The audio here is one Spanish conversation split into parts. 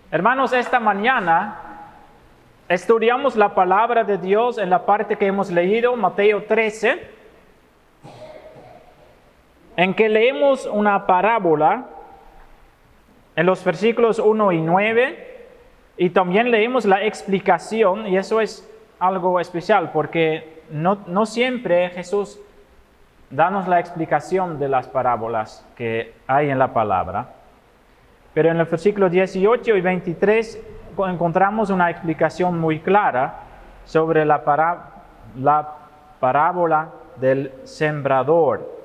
Hermanos, esta mañana estudiamos la palabra de Dios en la parte que hemos leído, Mateo 13, en que leemos una parábola en los versículos 1 y 9, y también leemos la explicación, y eso es algo especial, porque no siempre Jesús danos la explicación de las parábolas que hay en la palabra. Pero en el versículo 18 y 23 encontramos una explicación muy clara sobre la parábola del sembrador.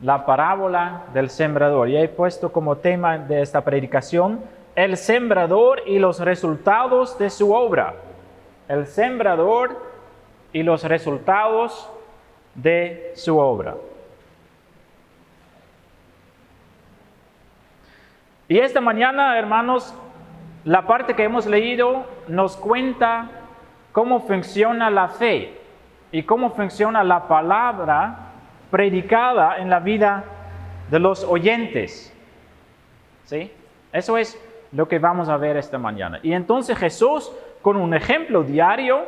La parábola del sembrador. Y he puesto como tema de esta predicación el sembrador y los resultados de su obra. El sembrador y los resultados de su obra. Y esta mañana, hermanos, la parte que hemos leído nos cuenta cómo funciona la fe y cómo funciona la palabra predicada en la vida de los oyentes. ¿Sí? Eso es lo que vamos a ver esta mañana. Y entonces Jesús, con un ejemplo diario,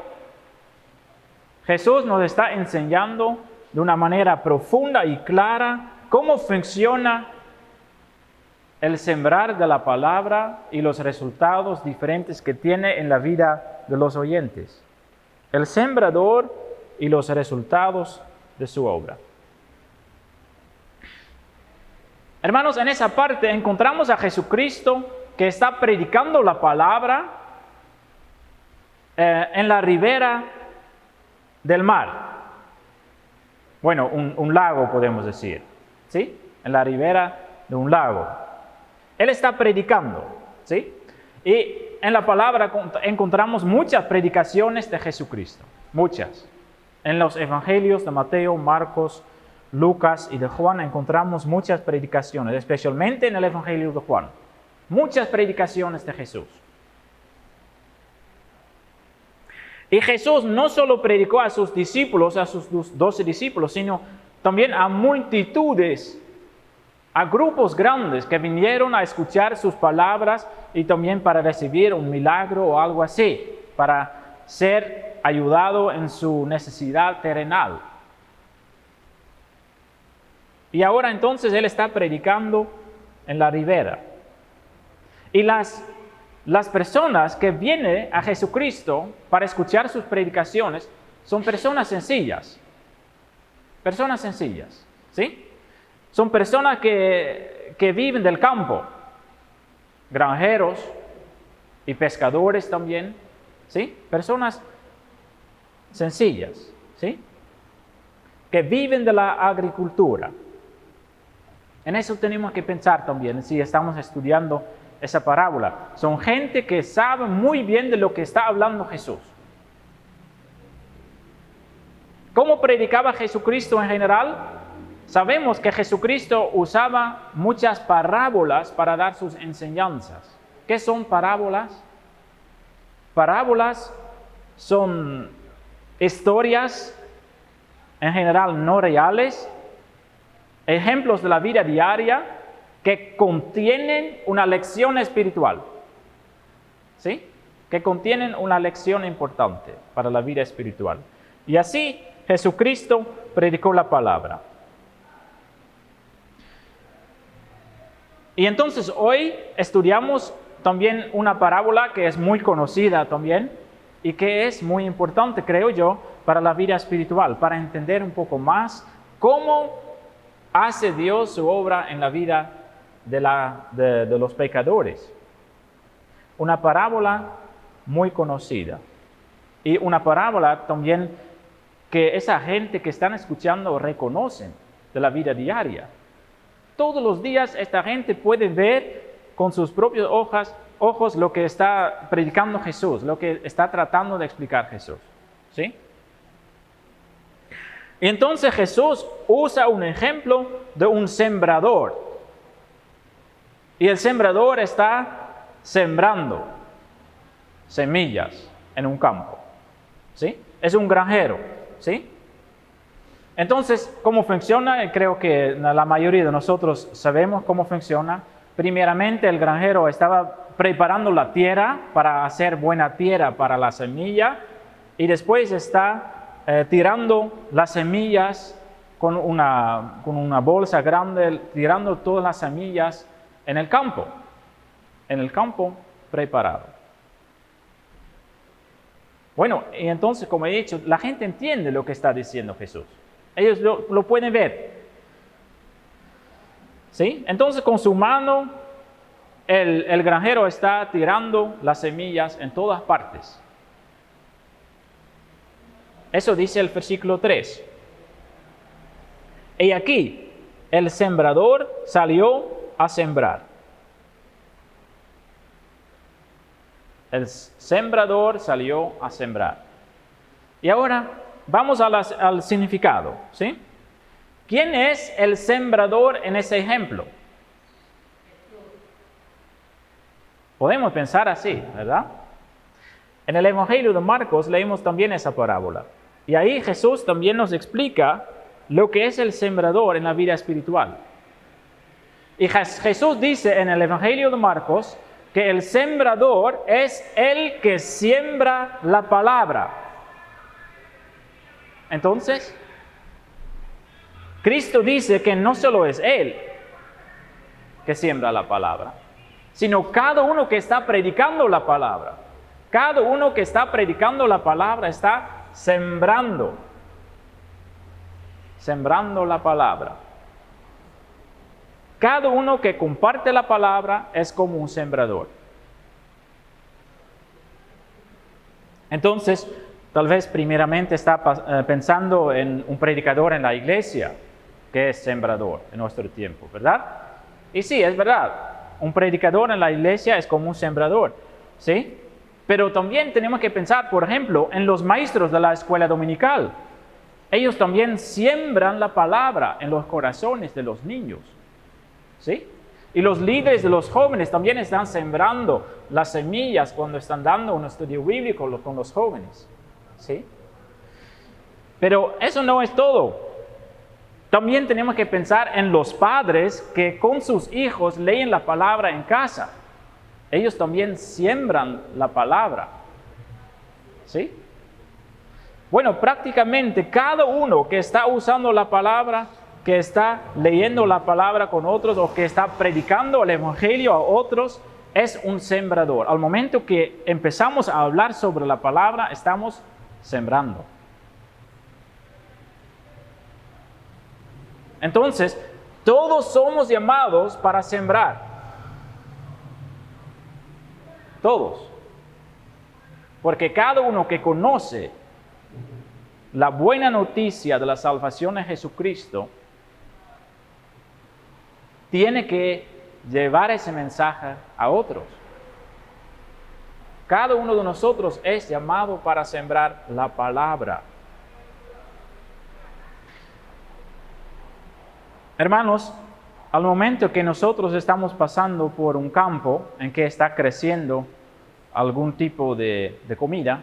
Jesús nos está enseñando de una manera profunda y clara cómo funciona el sembrar de la palabra y los resultados diferentes que tiene en la vida de los oyentes. El sembrador y los resultados de su obra. Hermanos, en esa parte encontramos a Jesucristo que está predicando la palabra en la ribera del mar. Bueno, un lago podemos decir, ¿sí? En la ribera de un lago. Él está predicando, ¿sí? Y en la palabra encontramos muchas predicaciones de Jesucristo, muchas. En los evangelios de Mateo, Marcos, Lucas y de Juan encontramos muchas predicaciones, especialmente en el evangelio de Juan. Muchas predicaciones de Jesús. Y Jesús no solo predicó a sus discípulos, a sus 12 discípulos, sino también a multitudes, a grupos grandes que vinieron a escuchar sus palabras y también para recibir un milagro o algo así, para ser ayudado en su necesidad terrenal. Y ahora entonces Él está predicando en la ribera. Y las personas que vienen a Jesucristo para escuchar sus predicaciones son personas sencillas. Personas sencillas, ¿sí? Son personas que viven del campo, granjeros y pescadores también, ¿sí? Personas sencillas, ¿sí? Que viven de la agricultura. En eso tenemos que pensar también, si estamos estudiando esa parábola. Son gente que sabe muy bien de lo que está hablando Jesús. ¿Cómo predicaba Jesucristo en general? Sabemos que Jesucristo usaba muchas parábolas para dar sus enseñanzas. ¿Qué son parábolas? Parábolas son historias en general no reales, ejemplos de la vida diaria que contienen una lección espiritual. ¿Sí? Que contienen una lección importante para la vida espiritual. Y así Jesucristo predicó la palabra. Y entonces hoy estudiamos también una parábola que es muy conocida también y que es muy importante, creo yo, para la vida espiritual, para entender un poco más cómo hace Dios su obra en la vida de los pecadores. Una parábola muy conocida y una parábola también que esa gente que están escuchando reconocen de la vida diaria. Todos los días esta gente puede ver con sus propios ojos lo que está predicando Jesús, lo que está tratando de explicar Jesús. ¿Sí? Y entonces Jesús usa un ejemplo de un sembrador. Y el sembrador está sembrando semillas en un campo. ¿Sí? Es un granjero. ¿Sí? Entonces, ¿cómo funciona? Creo que la mayoría de nosotros sabemos cómo funciona. Primeramente el granjero estaba preparando la tierra para hacer buena tierra para la semilla y después está tirando las semillas con una bolsa grande, tirando todas las semillas en el campo preparado. Bueno, y entonces, como he dicho, la gente entiende lo que está diciendo Jesús. Ellos lo pueden ver. ¿Sí? Entonces, con su mano, el granjero está tirando las semillas en todas partes. Eso dice el versículo 3. Y aquí, el sembrador salió a sembrar. El sembrador salió a sembrar. Y ahora vamos al significado, ¿sí? ¿Quién es el sembrador en ese ejemplo? Podemos pensar así, ¿verdad? En el Evangelio de Marcos leímos también esa parábola. Y ahí Jesús también nos explica lo que es el sembrador en la vida espiritual. Y Jesús dice en el Evangelio de Marcos que el sembrador es el que siembra la palabra. Entonces, Cristo dice que no solo es Él que siembra la palabra, sino cada uno que está predicando la palabra. Cada uno que está predicando la palabra está sembrando la palabra. Cada uno que comparte la palabra es como un sembrador. Entonces, tal vez primeramente está pensando en un predicador en la iglesia, que es sembrador en nuestro tiempo, ¿verdad? Y sí, es verdad, un predicador en la iglesia es como un sembrador, ¿sí? Pero también tenemos que pensar, por ejemplo, en los maestros de la escuela dominical. Ellos también siembran la palabra en los corazones de los niños, ¿sí? Y los líderes de los jóvenes también están sembrando las semillas cuando están dando un estudio bíblico con los jóvenes, ¿sí? Pero eso no es todo. También tenemos que pensar en los padres que con sus hijos leen la palabra en casa. Ellos también siembran la palabra, ¿sí? Bueno, prácticamente cada uno que está usando la palabra, que está leyendo la palabra con otros o que está predicando el evangelio a otros, es un sembrador. Al momento que empezamos a hablar sobre la palabra, estamos sembrando. Entonces, todos somos llamados para sembrar. Todos. Porque cada uno que conoce la buena noticia de la salvación de Jesucristo tiene que llevar ese mensaje a otros. Cada uno de nosotros es llamado para sembrar la palabra. Hermanos, al momento que nosotros estamos pasando por un campo en que está creciendo algún tipo de comida,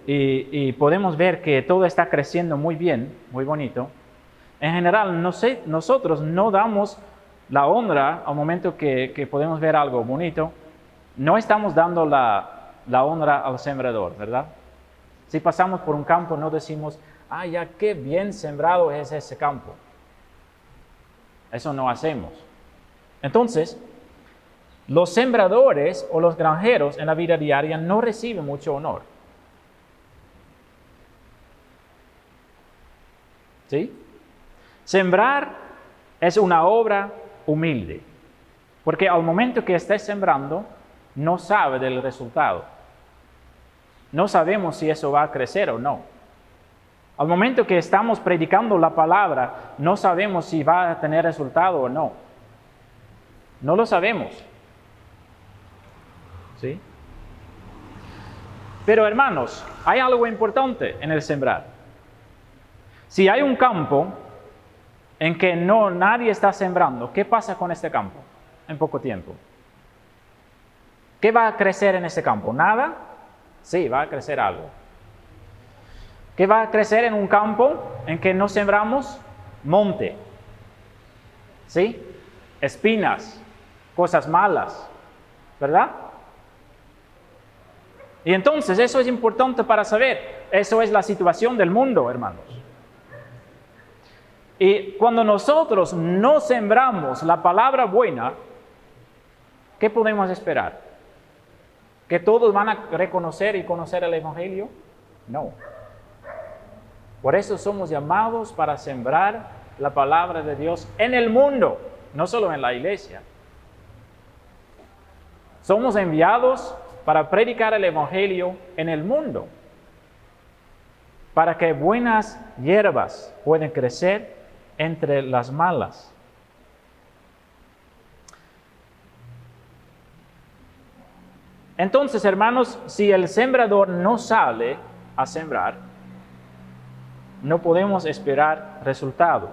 y podemos ver que todo está creciendo muy bien, muy bonito, en general nosotros no damos la honra al momento que podemos ver algo bonito, no estamos dando la honra al sembrador, ¿verdad? Si pasamos por un campo no decimos, ya qué bien sembrado es ese campo. Eso no hacemos. Entonces, los sembradores o los granjeros en la vida diaria no reciben mucho honor. ¿Sí? Sembrar es una obra humilde, porque al momento que estés sembrando, no sabe del resultado. No sabemos si eso va a crecer o no. Al momento que estamos predicando la palabra, no sabemos si va a tener resultado o no. No lo sabemos. ¿Sí? Pero hermanos, hay algo importante en el sembrar. Si hay un campo en que nadie está sembrando, ¿qué pasa con este campo en poco tiempo? ¿Qué va a crecer en ese campo? ¿Nada? Sí, va a crecer algo. ¿Qué va a crecer en un campo en que no sembramos? Monte. ¿Sí? espinas, cosas malas, ¿verdad? Y entonces eso es importante para saber. Eso es la situación del mundo, hermanos. Y cuando nosotros no sembramos la palabra buena, ¿qué podemos esperar? ¿Que todos van a reconocer y conocer el Evangelio? No. Por eso somos llamados para sembrar la palabra de Dios en el mundo, no solo en la iglesia. Somos enviados para predicar el Evangelio en el mundo, para que buenas hierbas puedan crecer entre las malas. Entonces, hermanos, si el sembrador no sale a sembrar, no podemos esperar resultado.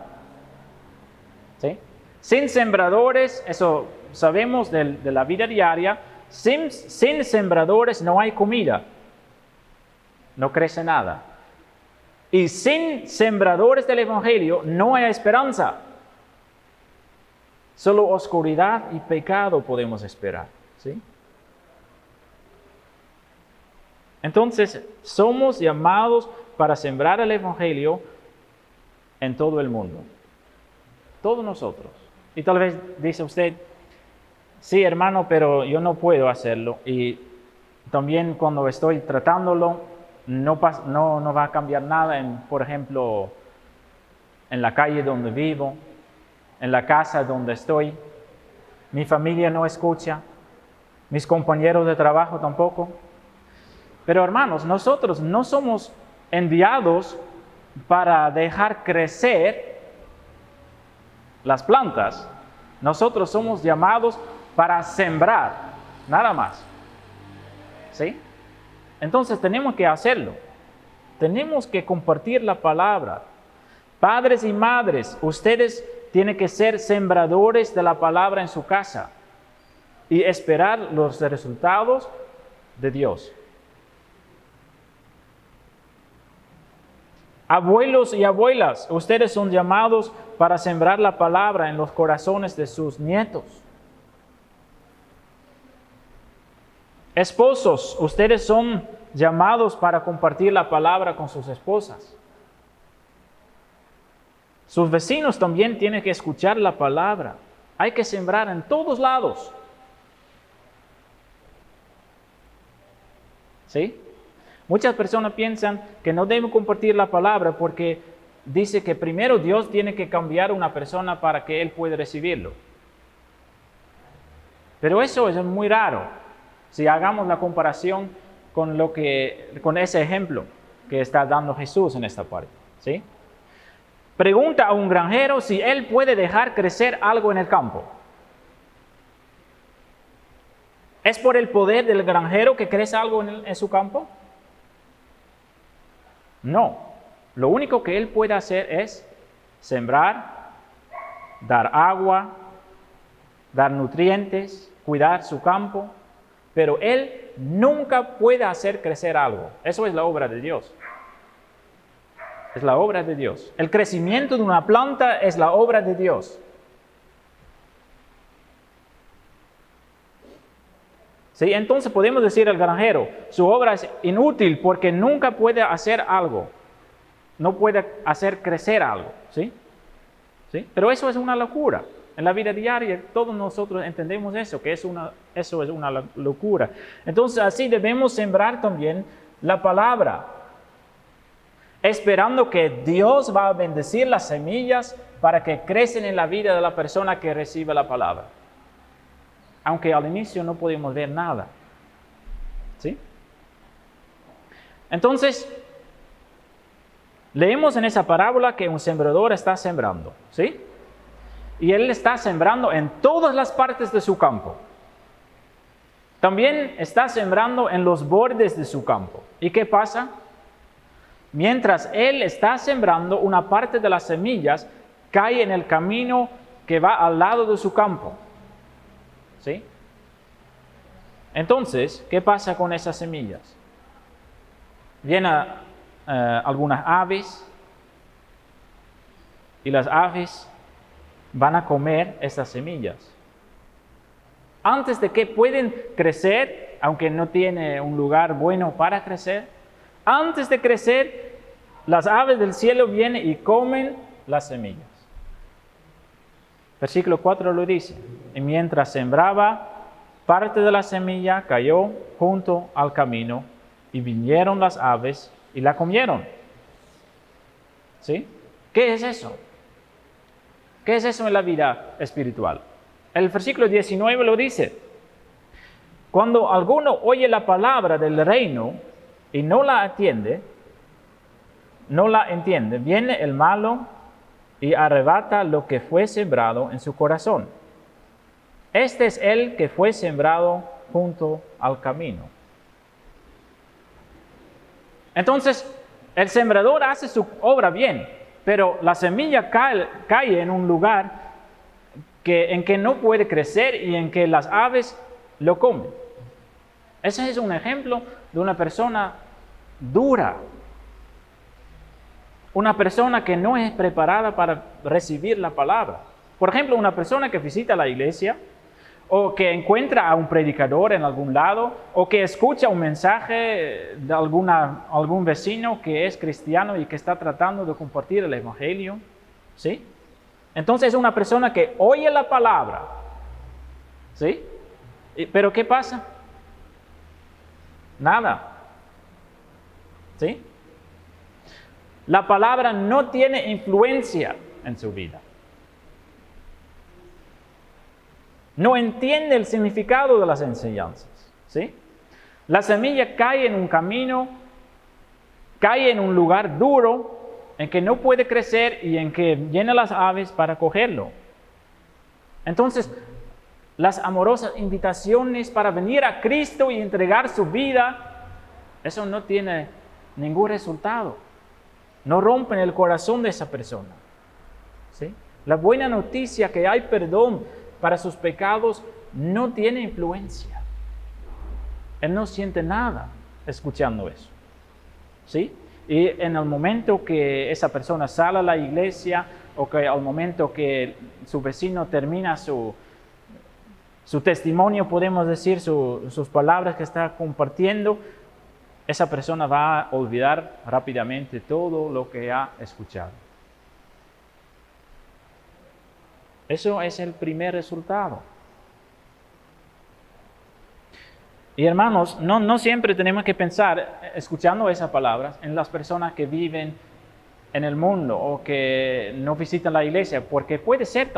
¿Sí? Sin sembradores, eso sabemos de la vida diaria, sin sembradores no hay comida, no crece nada. Y sin sembradores del Evangelio no hay esperanza. Solo oscuridad y pecado podemos esperar. ¿Sí? Entonces, somos llamados para sembrar el Evangelio en todo el mundo. Todos nosotros. Y tal vez dice usted, sí, hermano, pero yo no puedo hacerlo. Y también cuando estoy tratándolo, no va a cambiar nada, por ejemplo, en la calle donde vivo, en la casa donde estoy. Mi familia no escucha, mis compañeros de trabajo tampoco. Pero hermanos, nosotros no somos enviados para dejar crecer las plantas. Nosotros somos llamados para sembrar, nada más. ¿Sí? Entonces tenemos que hacerlo. Tenemos que compartir la palabra. Padres y madres, ustedes tienen que ser sembradores de la palabra en su casa y esperar los resultados de Dios. Abuelos y abuelas, ustedes son llamados para sembrar la palabra en los corazones de sus nietos. Esposos, ustedes son llamados para compartir la palabra con sus esposas. Sus vecinos también tienen que escuchar la palabra. Hay que sembrar en todos lados. ¿Sí? Muchas personas piensan que no deben compartir la palabra porque dice que primero Dios tiene que cambiar a una persona para que él pueda recibirlo. Pero eso es muy raro. Si hagamos la comparación con ese ejemplo que está dando Jesús en esta parte. ¿Sí? Pregunta a un granjero si él puede dejar crecer algo en el campo. ¿Es por el poder del granjero que crece algo en su campo? No. Lo único que él puede hacer es sembrar, dar agua, dar nutrientes, cuidar su campo, pero él nunca puede hacer crecer algo. Eso es la obra de Dios. Es la obra de Dios. El crecimiento de una planta es la obra de Dios. ¿Sí? Entonces podemos decir al granjero, su obra es inútil porque nunca puede hacer algo. No puede hacer crecer algo. ¿Sí? ¿Sí? Pero eso es una locura. En la vida diaria todos nosotros entendemos eso, que eso es una locura. Entonces así debemos sembrar también la palabra, esperando que Dios va a bendecir las semillas para que crecen en la vida de la persona que recibe la palabra. Aunque al inicio no podemos ver nada. ¿Sí? Entonces, leemos en esa parábola que un sembrador está sembrando. ¿Sí? Y él está sembrando en todas las partes de su campo. También está sembrando en los bordes de su campo. ¿Y qué pasa? Mientras él está sembrando, una parte de las semillas cae en el camino que va al lado de su campo. ¿Sí? Entonces, ¿qué pasa con esas semillas? Vienen algunas aves y las aves van a comer esas semillas. Antes de que pueden crecer, aunque no tiene un lugar bueno para crecer, antes de crecer, las aves del cielo vienen y comen las semillas. Versículo 4 lo dice: y mientras sembraba, parte de la semilla cayó junto al camino, y vinieron las aves y la comieron. ¿Sí? ¿Qué es eso? ¿Qué es eso en la vida espiritual? El versículo 19 lo dice: cuando alguno oye la palabra del reino y no la entiende, viene el malo y arrebata lo que fue sembrado en su corazón. Este es el que fue sembrado junto al camino. Entonces, el sembrador hace su obra bien, pero la semilla cae en un lugar en que no puede crecer y en que las aves lo comen. Ese es un ejemplo de una persona dura, una persona que no es preparada para recibir la palabra. Por ejemplo, una persona que visita la iglesia, o que encuentra a un predicador en algún lado, o que escucha un mensaje de algún vecino que es cristiano y que está tratando de compartir el evangelio, ¿sí? Entonces es una persona que oye la palabra, ¿sí? Pero ¿qué pasa? Nada, ¿sí? La palabra no tiene influencia en su vida. No entiende el significado de las enseñanzas, ¿sí? La semilla cae en un camino, cae en un lugar duro, en que no puede crecer y en que vienen las aves para cogerlo. Entonces, las amorosas invitaciones para venir a Cristo y entregar su vida, eso no tiene ningún resultado. No rompen el corazón de esa persona, ¿sí? La buena noticia que hay perdón para sus pecados no tiene influencia. Él no siente nada escuchando eso, ¿sí? Y en el momento que esa persona sale a la iglesia, o que al momento que su vecino termina su testimonio, podemos decir, sus palabras que está compartiendo, esa persona va a olvidar rápidamente todo lo que ha escuchado. Eso es el primer resultado. Y hermanos, no siempre tenemos que pensar, escuchando esas palabras, en las personas que viven en el mundo o que no visitan la iglesia, porque puede ser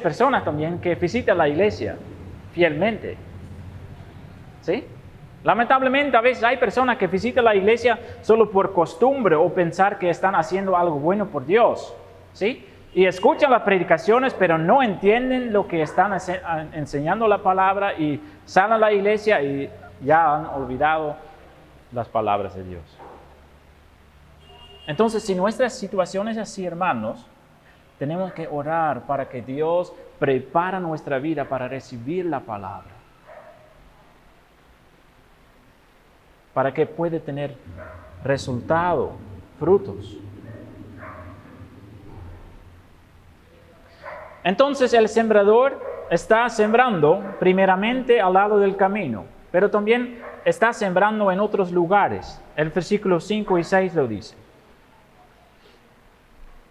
personas también que visitan la iglesia fielmente, ¿sí? Lamentablemente a veces hay personas que visitan la iglesia solo por costumbre o pensar que están haciendo algo bueno por Dios, ¿sí? Y escuchan las predicaciones, pero no entienden lo que están enseñando la palabra y salen a la iglesia y ya han olvidado las palabras de Dios. Entonces, si nuestra situación es así, hermanos, tenemos que orar para que Dios prepare nuestra vida para recibir la palabra, para que pueda tener resultado, frutos. Entonces el sembrador está sembrando primeramente al lado del camino, pero también está sembrando en otros lugares. El versículo 5 y 6 lo dice.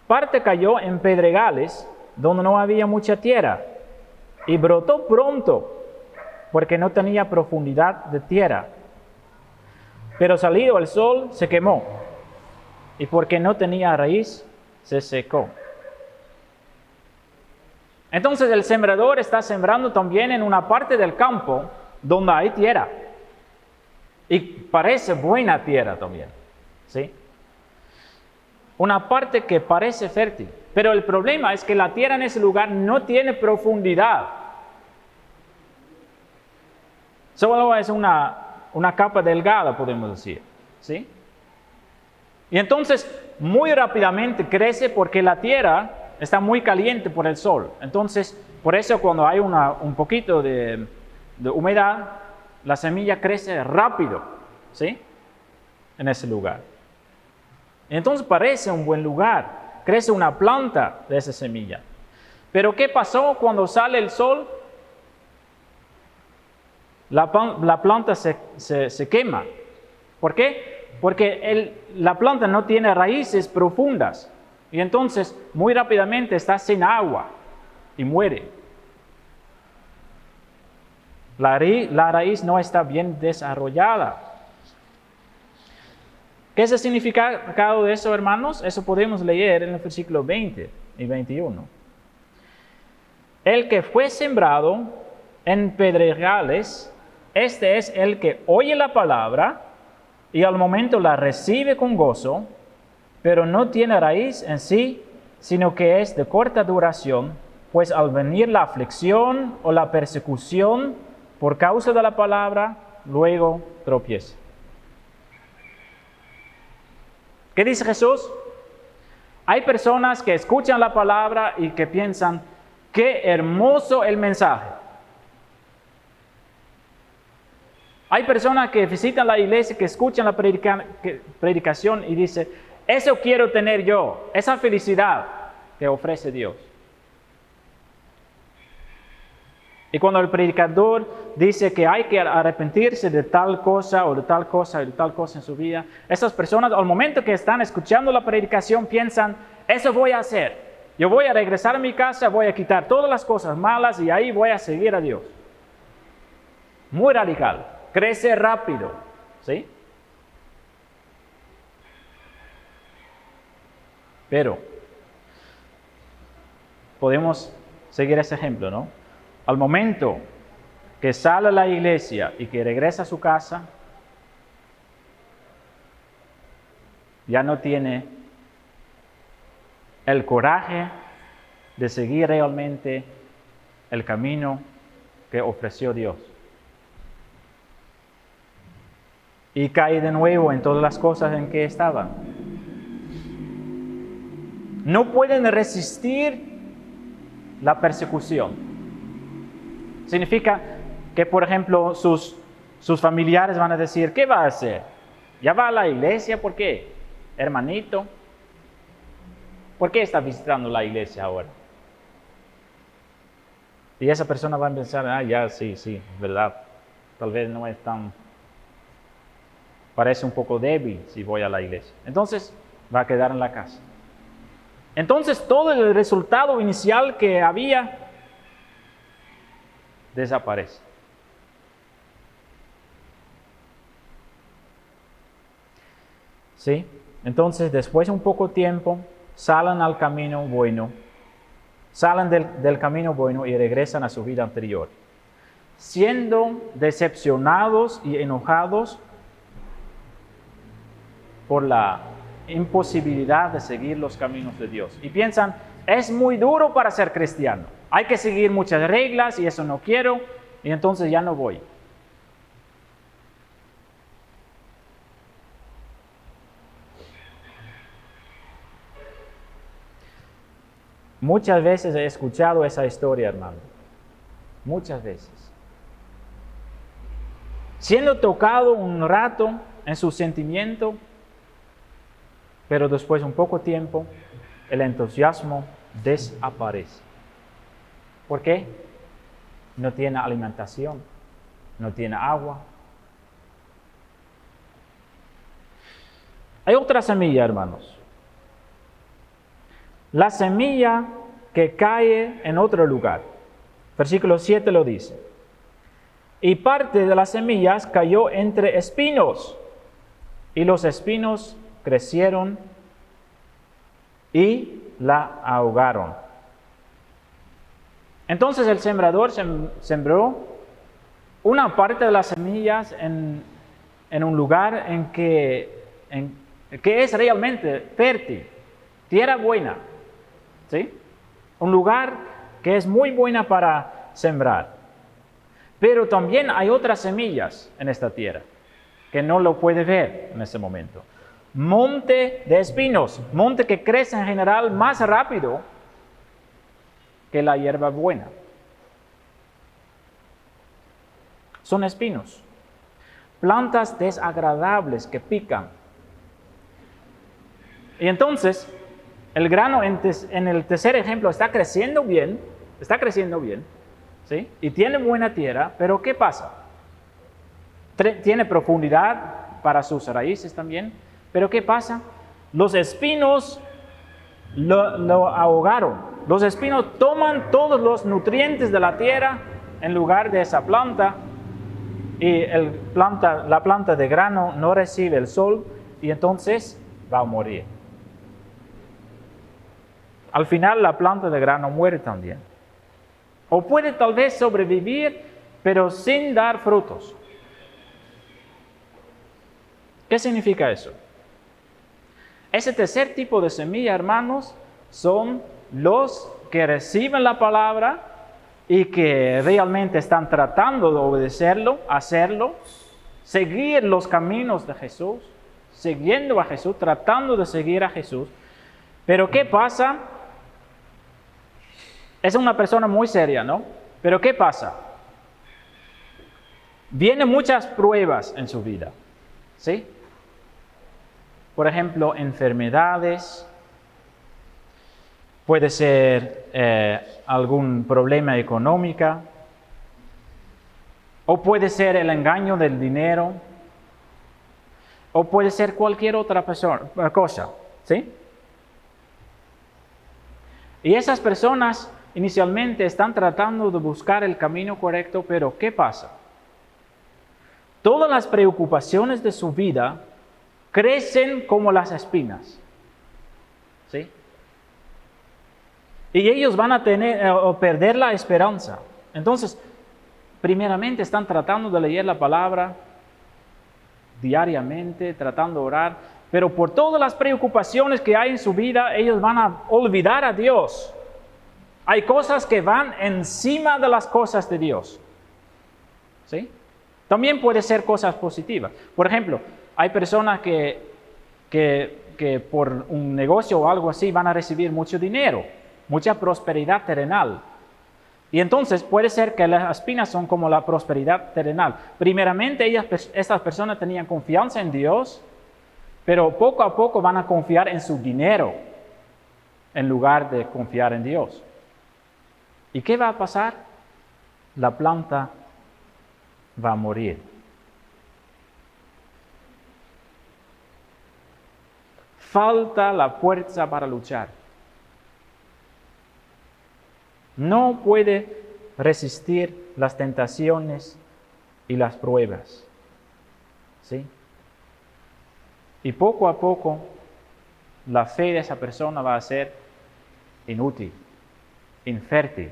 Parte cayó en pedregales donde no había mucha tierra y brotó pronto porque no tenía profundidad de tierra. Pero salido el sol se quemó y porque no tenía raíz se secó. Entonces el sembrador está sembrando también en una parte del campo donde hay tierra. Y parece buena tierra también, ¿sí? Una parte que parece fértil. Pero el problema es que la tierra en ese lugar no tiene profundidad. Solo es una capa delgada, podemos decir, ¿sí? Y entonces muy rápidamente crece porque la tierra está muy caliente por el sol. Entonces, por eso cuando hay un poquito de humedad, la semilla crece rápido, ¿sí? En ese lugar. Entonces parece un buen lugar, crece una planta de esa semilla. Pero ¿qué pasó cuando sale el sol? La planta se quema. ¿Por qué? Porque la planta no tiene raíces profundas. Y entonces, muy rápidamente está sin agua y muere. La raíz no está bien desarrollada. ¿Qué es el significado de eso, hermanos? Eso podemos leer en el versículo 20 y 21. El que fue sembrado en pedregales, este es el que oye la palabra y al momento la recibe con gozo, pero no tiene raíz en sí, sino que es de corta duración, pues al venir la aflicción o la persecución por causa de la palabra, luego tropieza. ¿Qué dice Jesús? Hay personas que escuchan la palabra y que piensan, qué hermoso el mensaje. Hay personas que visitan la iglesia, que escuchan la predicación y dicen, eso quiero tener yo, esa felicidad que ofrece Dios. Y cuando el predicador dice que hay que arrepentirse de tal cosa o de tal cosa o de tal cosa en su vida, esas personas al momento que están escuchando la predicación piensan, eso voy a hacer. Yo voy a regresar a mi casa, voy a quitar todas las cosas malas y ahí voy a seguir a Dios. Muy radical, crece rápido, ¿sí? Pero podemos seguir ese ejemplo, ¿no? Al momento que sale a la iglesia y que regresa a su casa, ya no tiene el coraje de seguir realmente el camino que ofreció Dios. Y cae de nuevo en todas las cosas en que estaban. No pueden resistir la persecución. Significa que, por ejemplo, sus familiares van a decir, ¿qué va a hacer? ¿Ya va a la iglesia? ¿Por qué? Hermanito, ¿por qué está visitando la iglesia ahora? Y esa persona va a pensar, ya sí, verdad. Tal vez no es tan... Parece un poco débil si voy a la iglesia. Entonces, va a quedar en la casa. Entonces, todo el resultado inicial que había desaparece. ¿Sí? Entonces, después de un poco tiempo, salen al camino bueno, salen del camino bueno y regresan a su vida anterior, siendo decepcionados y enojados por la imposibilidad de seguir los caminos de Dios. Y piensan, es muy duro para ser cristiano. Hay que seguir muchas reglas y eso no quiero, y entonces ya no voy. Muchas veces he escuchado esa historia, hermano. Muchas veces. Siendo tocado un rato en su sentimiento, pero después de un poco tiempo, el entusiasmo desaparece. ¿Por qué? No tiene alimentación, no tiene agua. Hay otra semilla, hermanos. La semilla que cae en otro lugar. Versículo 7 lo dice. Y parte de las semillas cayó entre espinos, y los espinos crecieron y la ahogaron. Entonces el sembrador sembró una parte de las semillas en un lugar que es realmente fértil, tierra buena, ¿sí? Un lugar que es muy buena para sembrar. Pero también hay otras semillas en esta tierra que no lo puede ver en ese momento. Monte de espinos, monte que crece en general más rápido que la hierba buena. Son espinos, plantas desagradables que pican. Y entonces, El grano en el tercer ejemplo está creciendo bien, ¿sí? Y tiene buena tierra, pero ¿qué pasa? Tiene profundidad para sus raíces también, pero ¿qué pasa? Los espinos lo ahogaron. Los espinos toman todos los nutrientes de la tierra en lugar de esa planta, y la planta de grano no recibe el sol y entonces va a morir. Al final la planta de grano muere también. O puede tal vez sobrevivir, pero sin dar frutos. ¿Qué significa eso? Ese tercer tipo de semilla, hermanos, son los que reciben la palabra y que realmente están tratando de obedecerlo, hacerlo, seguir los caminos de Jesús, siguiendo a Jesús, tratando de seguir a Jesús. Pero ¿qué pasa? Es una persona muy seria, ¿no? Pero ¿qué pasa? Vienen muchas pruebas en su vida, ¿sí? Por ejemplo, enfermedades, puede ser algún problema económico, o puede ser el engaño del dinero, o puede ser cualquier otra cosa, ¿sí? Y esas personas inicialmente están tratando de buscar el camino correcto, pero ¿qué pasa? Todas las preocupaciones de su vida crecen como las espinas, ¿sí? Y ellos van a perder la esperanza. Entonces, primeramente están tratando de leer la palabra diariamente, tratando de orar, pero por todas las preocupaciones que hay en su vida, ellos van a olvidar a Dios. Hay cosas que van encima de las cosas de Dios, ¿sí? También puede ser cosas positivas. Por ejemplo, hay personas que por un negocio o algo así van a recibir mucho dinero, mucha prosperidad terrenal. Y entonces puede ser que las espinas son como la prosperidad terrenal. Primeramente, estas personas tenían confianza en Dios, pero poco a poco van a confiar en su dinero en lugar de confiar en Dios. ¿Y qué va a pasar? La planta va a morir. Falta la fuerza para luchar. No puede resistir las tentaciones y las pruebas, ¿sí? Y poco a poco, la fe de esa persona va a ser inútil, infértil.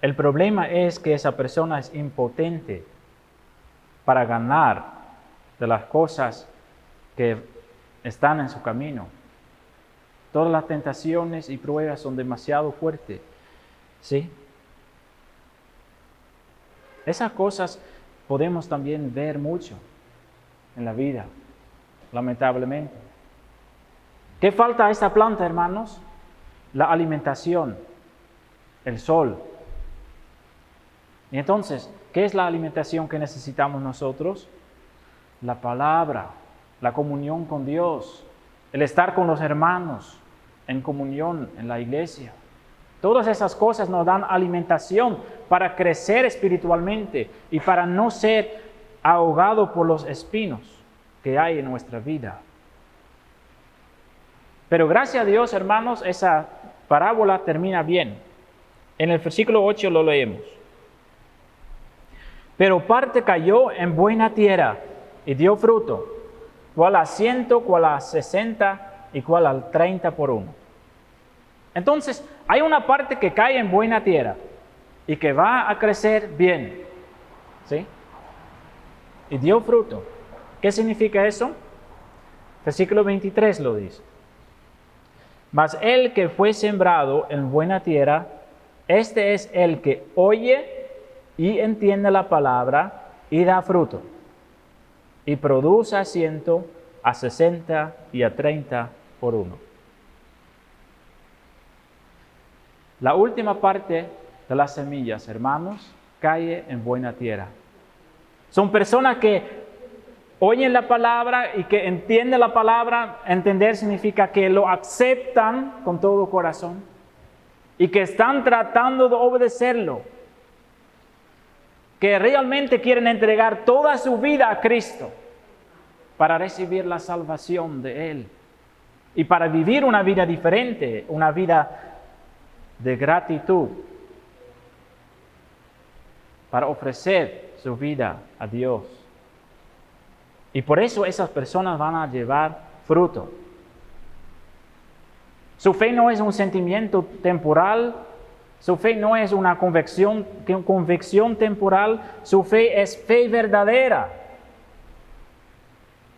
El problema es que esa persona es impotente para ganar de las cosas que están en su camino. Todas las tentaciones y pruebas son demasiado fuertes, ¿sí? Esas cosas podemos también ver mucho en la vida, lamentablemente. ¿Qué falta a esta planta, hermanos? La alimentación, el sol. Y entonces, ¿qué es la alimentación que necesitamos nosotros? La palabra, la comunión con Dios, el estar con los hermanos en comunión en la iglesia. Todas esas cosas nos dan alimentación para crecer espiritualmente y para no ser ahogado por los espinos que hay en nuestra vida. Pero gracias a Dios, hermanos, esa parábola termina bien. En el versículo 8 lo leemos. Pero parte cayó en buena tierra y dio fruto, cual a 100, cual a 60 y cual al 30 por uno. Entonces, hay una parte que cae en buena tierra y que va a crecer bien, ¿sí? Y dio fruto. ¿Qué significa eso? Versículo 23 lo dice. Mas el que fue sembrado en buena tierra, este es el que oye y entiende la palabra y da fruto, y produce a 100, a 60 y a 30 por uno. La última parte de las semillas, hermanos, cae en buena tierra. Son personas que oyen la palabra y que entienden la palabra. Entender significa que lo aceptan con todo corazón y que están tratando de obedecerlo, que realmente quieren entregar toda su vida a Cristo para recibir la salvación de Él y para vivir una vida diferente, una vida de gratitud, para ofrecer su vida a Dios. Y por eso esas personas van a llevar fruto. Su fe no es un sentimiento temporal, su fe no es una convicción temporal, su fe es fe verdadera,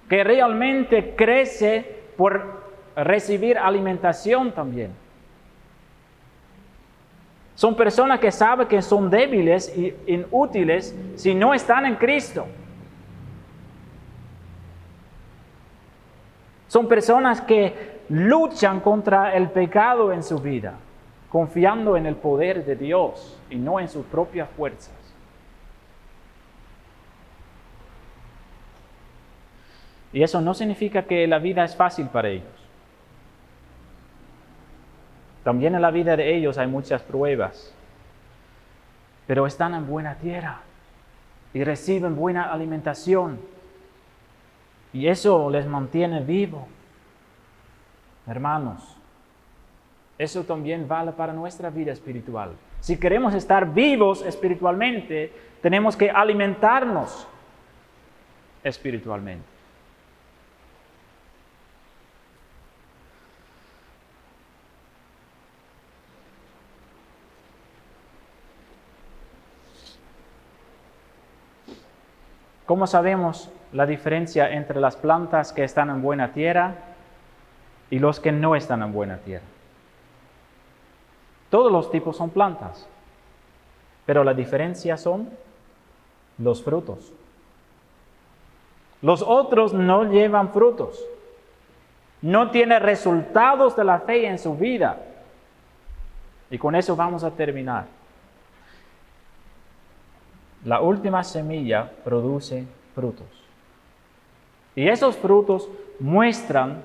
que realmente crece por recibir alimentación también. Son personas que saben que son débiles e inútiles si no están en Cristo. Son personas que luchan contra el pecado en su vida, confiando en el poder de Dios y no en sus propias fuerzas. Y eso no significa que la vida es fácil para ellos. También en la vida de ellos hay muchas pruebas, pero están en buena tierra y reciben buena alimentación. Y eso les mantiene vivos. Hermanos, eso también vale para nuestra vida espiritual. Si queremos estar vivos espiritualmente, tenemos que alimentarnos espiritualmente. ¿Cómo sabemos la diferencia entre las plantas que están en buena tierra y los que no están en buena tierra? Todos los tipos son plantas, pero la diferencia son los frutos. Los otros no llevan frutos, no tienen resultados de la fe en su vida. Y con eso vamos a terminar. La última semilla produce frutos. Y esos frutos muestran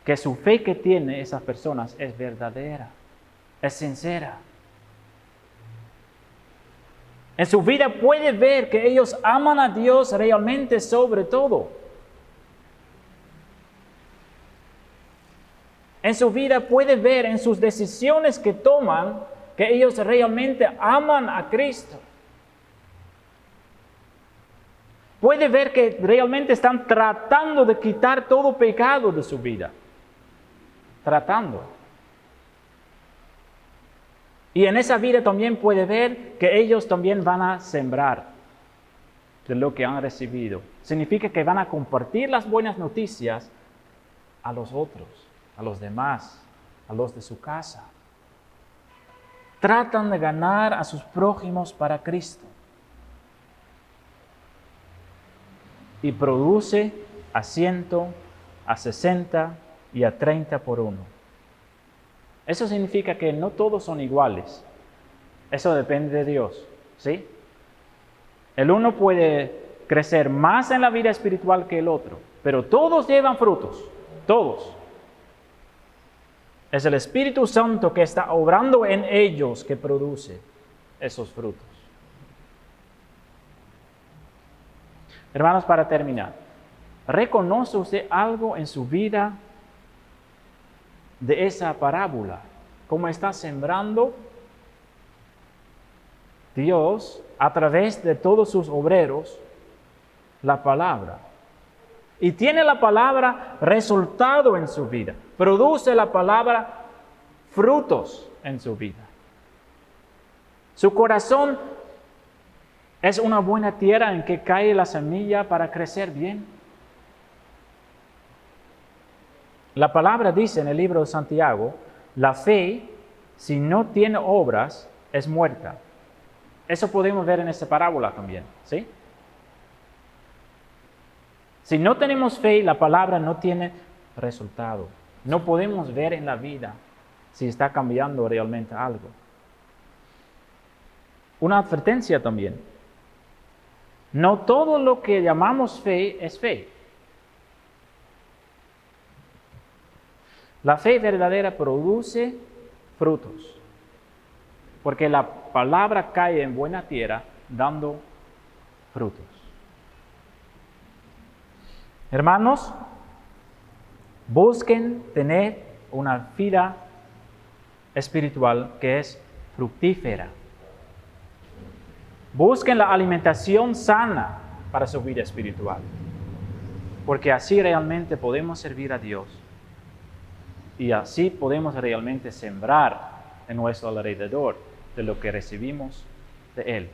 que su fe que tienen esas personas es verdadera, es sincera. En su vida puede ver que ellos aman a Dios realmente sobre todo. En su vida puede ver en sus decisiones que toman que ellos realmente aman a Cristo. Puede ver que realmente están tratando de quitar todo pecado de su vida. Tratando. Y en esa vida también puede ver que ellos también van a sembrar de lo que han recibido. Significa que van a compartir las buenas noticias a los otros, a los demás, a los de su casa. Tratan de ganar a sus prójimos para Cristo. Y produce a 100, a 60 y a 30 por uno. Eso significa que no todos son iguales. Eso depende de Dios, ¿sí? El uno puede crecer más en la vida espiritual que el otro, pero todos llevan frutos, todos. Es el Espíritu Santo que está obrando en ellos que produce esos frutos. Hermanos, para terminar, ¿reconoce usted algo en su vida de esa parábola? ¿Cómo está sembrando Dios a través de todos sus obreros la palabra? Y tiene la palabra resultado en su vida. Produce la palabra frutos en su vida. Su corazón es una buena tierra en que cae la semilla para crecer bien. La palabra dice en el libro de Santiago, la fe, si no tiene obras, es muerta. Eso podemos ver en esta parábola también, ¿sí? Si no tenemos fe, la palabra no tiene resultado. No podemos ver en la vida si está cambiando realmente algo. Una advertencia también. No todo lo que llamamos fe es fe. La fe verdadera produce frutos, porque la palabra cae en buena tierra dando frutos. Hermanos, busquen tener una vida espiritual que es fructífera. Busquen la alimentación sana para su vida espiritual, porque así realmente podemos servir a Dios y así podemos realmente sembrar en nuestro alrededor de lo que recibimos de Él.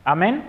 Amén.